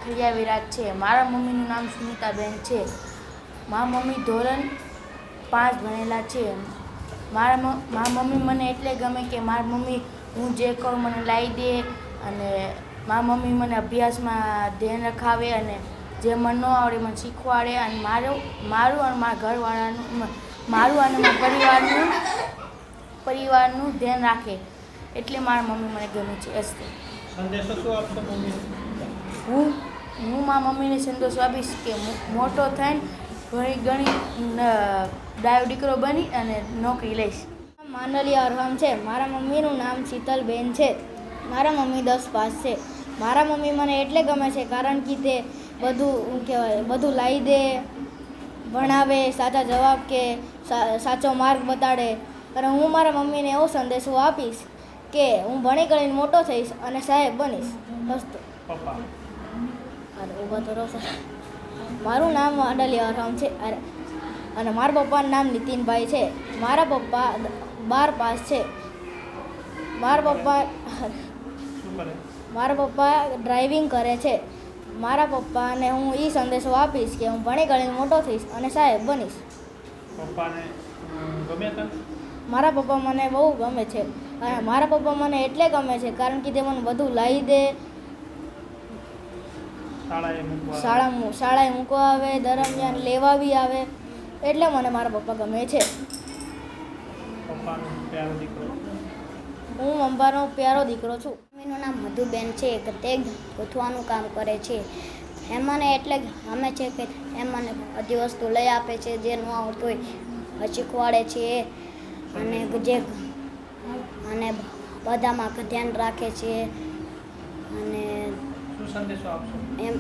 ખડિયા વિરાજ છે. મારા મમ્મીનું નામ સુનિતાબેન છે. મારા મમ્મી ધોરણ 5 ભણેલા છે. મારા મમ્મી મને એટલે ગમે કે મારી મમ્મી હું જે કહું મને લાવી દે અને મારા મમ્મી મને અભ્યાસમાં ધ્યાન રખાવે અને જે મને ન આવડે મને શીખવાડે અને મારું અને મારા ઘરવાળાનું મારું અને મારા પરિવારનું ધ્યાન રાખે એટલે મારા મમ્મી મને ગમે છે. સંદેશો શું આપશો મમ્મી? હું મારા મમ્મીને સંદેશો આપીશ કે મોટો થઈને ઘણી ડાયો દીકરો બની અને નોકરી લઈશ. માંડલિયા અરહમ છે. મારા મમ્મીનું નામ શીતલબેન છે. મારા મમ્મી 10 પાસ છે. મારા મમ્મી મને એટલે ગમે છે કારણ કે તે બધું લાવી દે, ભણાવે, સાચા જવાબ કે સાચો માર્ગ બતાડે. અને હું મારા મમ્મીને એવો સંદેશો આપીશ કે હું ભણી ગણીને મોટો થઈશ અને સાહેબ બનીશ. ઊભા તો રહો. મારું નામ માંડલિયા અરહમ છે અને મારા પપ્પાનું નામ નીતિનભાઈ છે. મારા પપ્પા 12 પાસ છે. મારા પપ્પા ડ્રાઇવિંગ કરે છે. મારા પપ્પાને હું એ સંદેશો આપીશ કે હું ભણી ગણીને મોટો થઈશ અને સાહેબ બનીશ. મારા પપ્પા મને બહુ ગમે છે અને મારા પપ્પા મને એટલે ગમે છે કારણ કે તે મને બધું લાવી દે, શાળાએ મૂકવા આવે, દરમિયાન લેવા બી આવે, એટલે મને મારા પપ્પા ગમે છે. હું અંબાનો પ્યારો દીકરો છું. મમ્મીનું નામ મધુબેન છે. તે ગૂંથવાનું કામ કરે છે. એ મને એટલે ગમે છે કે એ મને બધી વસ્તુ લઈ આપે છે, જે ન આવડતું હોય શીખવાડે છે અને બધામાં ધ્યાન રાખે છે. અને એમ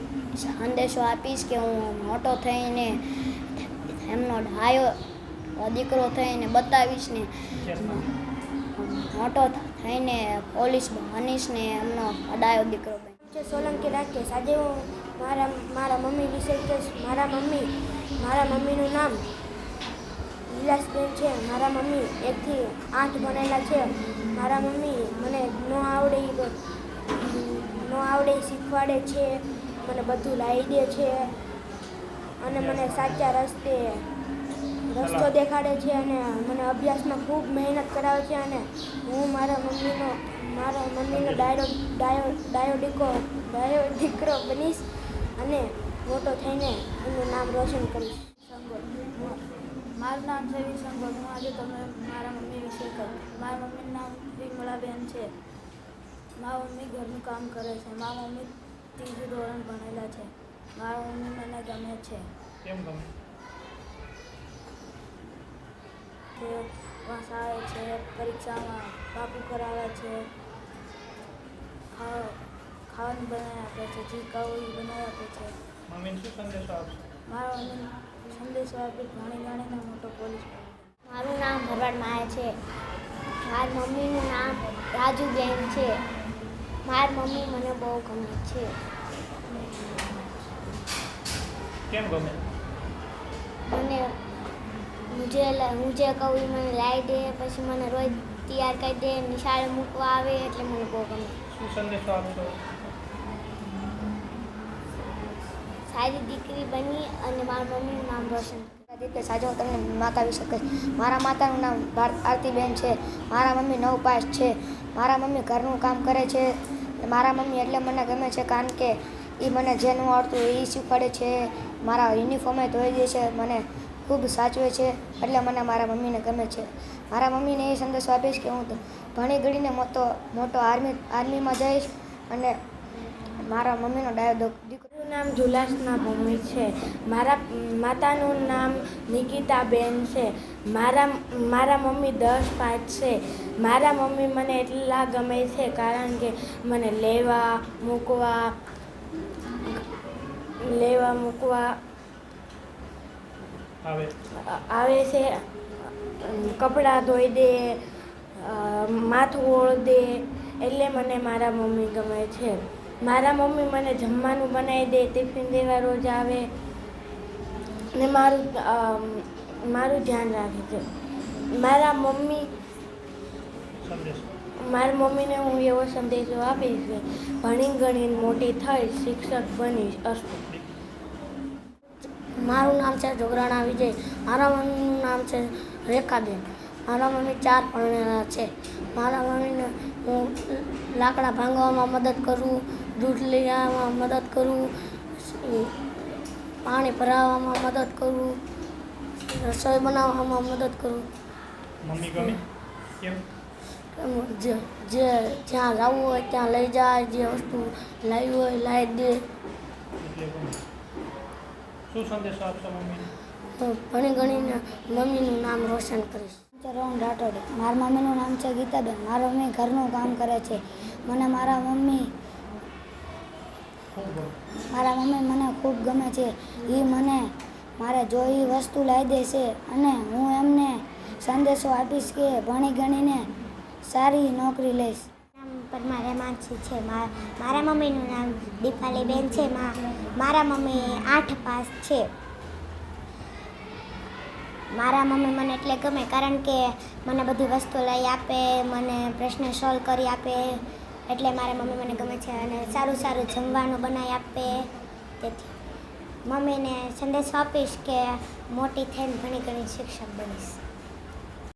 સંદેશો આપીશ કે હું મોટો થઈને એમનો ડાયો દીકરો થઈને બતાવીશ ને મોટો થઈને પોલીસ બનીશ ને એમનો ડાયો દીકરો બનીશ. સોલંકી રાકેશ. આજે હું મારા મમ્મી વિશે કહીશ. મારા મમ્મીનું નામ વિલાસબેન છે. મારા મમ્મી 1 થી 8 ભણેલા છે. મારા મમ્મી મને ન આવડે શીખવાડે છે, મને બધું લાવી દે છે અને મને સાચા રસ્તો દેખાડે છે અને મને અભ્યાસમાં ખૂબ મહેનત કરાવે છે અને હું મારા મમ્મીનો ડાયો દીકરો બનીશ અને મોટો થઈને એનું નામ રોશન કરીશ. મારું નામ છે વિશંકર. હું આજે તમે મારા મમ્મી વિશે કહું. મારા મમ્મીનું નામ વિમલાબેન છે. મારા મમ્મી ઘરનું કામ કરે છે. મારા મમ્મી 3 ધોરણ ભણેલા છે. મારા મમ્મી મને ગમે છે. કેમ ગમે? તે વસાવે છે, પરીક્ષામાં પાકું કરાવે છે, ખાવાનું બનાવી આપે છે, જે કહું એ બનાવી આપે છે. મમ્મીને શું સંદેશો આપશો? મારા મમ્મી સંદેશો આપી ઘણી ગાણીને મોટો પોલીસ. મારું નામ ભરવાડ માયા છે. મારી મમ્મીનું નામ રાજુબેન છે. મારી મમ્મી મને બહુ ગમે છે. કેમ ગમે? મને હું જે કહું એ મને લાવી દે, પછી મને રોજ તૈયાર કરી દે, નિશાળે મૂકવા આવે, એટલે મને બહુ ગમે. શું સંદેશો આપશો? સારી દીકરી બની અને મારા મમ્મીનું નામ રોશન. આજે હું તમને માતા વિશે કહીશ. મારા માતાનું નામ આરતીબેન છે. મારા મમ્મી 9 પાસ છે. મારા મમ્મી ઘરનું કામ કરે છે. મારા મમ્મી એટલે મને ગમે છે કારણ કે એ મને જે ન આવડતું એ શીખવાડે છે. મારા યુનિફોર્મે ધોઈ દે છે, મને ખૂબ સાચવે છે, એટલે મને મારા મમ્મીને ગમે છે. મારા મમ્મીને એ સંદેશો આપીશ કે હું ભણી ગણીને મોટો આર્મીમાં જઈશ અને મારા મમ્મીનો ડાયો દીકરો. નામ જુલાસના ભૂમિ છે. મારા માતાનું નામ નિકિતાબેન છે. મારા મમ્મી 10 પાસ છે. મારા મમ્મી મને એટલા ગમે છે કારણ કે મને લેવા મૂકવા આવે છે, કપડાં ધોઈ દે, માથું ઓળ દે, એટલે મને મારા મમ્મી ગમે છે. મારા મમ્મી મને જમવાનું બનાવી દે, ટિફિન દેવા રોજ આવે ને મારું ધ્યાન રાખે છે. મારા મારી મમ્મીને હું એવો સંદેશો આપીશ કે ભણી ગણીને મોટી થઈ શિક્ષક બનીશ. મારું નામ છે જોગરાણા વિજય. મારા મમ્મીનું નામ છે રેખાબેન. મારા મમ્મી 4 ભણેલા છે. મારા મમ્મીને હું લાકડા ભાંગવામાં મદદ કરું, દૂધ લઈ આવવામાં મદદ કરું, પાણી ભરાવવામાં મદદ કરું, રસોઈ બનાવવામાં મદદ કરું. મમ્મી ગમે કેમ? જ્યાં જવું હોય ત્યાં લઈ જાય, જે વસ્તુ લાવી હોય લાવી દે. એટલે ગમે. શું સંદેશો આપશો મમ્મીને? હું ભણી ગણીને મમ્મીનું નામ રોશન કરીશ. રોહન રાઠોડ. મારા મમ્મીનું નામ છે ગીતાબેન. મારા મમ્મી ઘરનું કામ કરે છે. મારા મમ્મી મને ખૂબ ગમે છે. એ મને મારે જોઈ વસ્તુ લાવી દે છે અને હું એમને સંદેશો આપીશ કે ભણી ગણીને સારી નોકરી લઈશ. નામ પરમાર હેમાંશી છે. મારા મમ્મીનું નામ દીપાલીબેન છે. મારા મમ્મી 8 પાસ છે. મારા મમ્મી મને એટલે ગમે કારણ કે મને બધી વસ્તુ લઈ આપે, મને પ્રશ્ન સોલ્વ કરી આપે, એટલે મારા મમ્મી મને ગમે છે. અને સારું સારું જમવાનું બનાવી આપે. તેથી મમ્મીને સંદેશો આપીશ કે મોટી થઈને ઘણી ઘણી શિક્ષક બનીશ.